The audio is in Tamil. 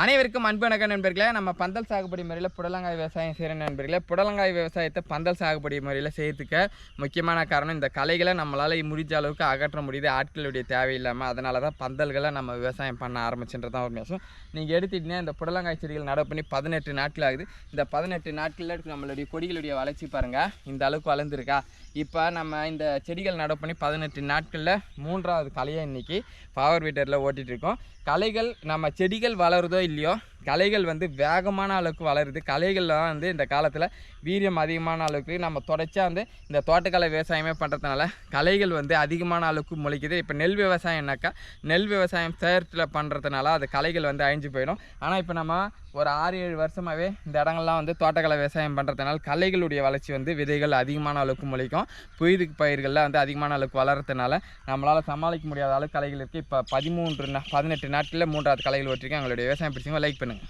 அனைவருக்கும் அன்பு வணக்கம் நண்பர்களே. நம்ம பந்தல் சாகுபடி முறையில் புடலங்காய் விவசாயம் செய்கிற நண்பர்களே, புடலங்காய் விவசாயத்தை பந்தல் சாகுபடி முறையில் செய்யறதுக்கு முக்கியமான காரணம் இந்த களைகளை நம்மளால் முடிஞ்ச அளவுக்கு அகற்ற முடியுது, ஆட்களுடைய தேவையில்லாமல். அதனால தான் பந்தல்களை நம்ம விவசாயம் பண்ண ஆரம்பிச்சுன்றதான் ஒரு விஷயம். நீங்கள் எடுத்துக்கிட்டீங்கன்னா இந்த புடலங்காய் செடிகள் நடவு பண்ணி 18 நாட்கள் ஆகுது. இந்த 18 நாட்களில் நம்மளுடைய கொடிகளுடைய வளர்ச்சி பாருங்கள், இந்த அளவுக்கு வளர்ந்துருக்கா. இப்போ நம்ம இந்த செடிகள் நடவு பண்ணி 18 நாட்களில் 3வது களையை இன்றைக்கி பவர் வீட்டரில் ஓட்டிகிட்ருக்கோம். களைகள் நம்ம செடிகள் வளருதோ இல்லையோ, களைகள் வேகமான அளவுக்கு வளருது. களைகள்லாம் இந்த காலத்தில் வீரியம் அதிகமான அளவுக்கு நம்ம தொடர்ச்சியாக இந்த தோட்டக்கலை விவசாயமே பண்ணுறதுனால களைகள் அதிகமான அளவுக்கு முளைக்குது. இப்போ நெல் விவசாயம்னாக்கா நெல் விவசாயம் சேர்த்தில் பண்ணுறதுனால அது களைகள் அழிஞ்சு போயிடும். ஆனால் இப்போ நம்ம ஒரு 6-7 வருஷமாகவே இந்த இடங்கள்லாம் தோட்டக்கலை விவசாயம் பண்ணுறதுனால களைகளுடைய வளர்ச்சி விதைகள் அதிகமான அளவுக்கு முளைக்கும். புய்து பயிர்களில் அதிகமான அளவுக்கு வளர்கிறதுனால நம்மளால் சமாளிக்க முடியாத அளவுக்கு களைகள் இருக்குது. இப்போ 18 நாட்களில் 3வது களைகள் ஓட்டிருக்கேன். எங்களுடைய விவசாயம் பிடிச்சிங்க லைக் பண்ணுங்கள்.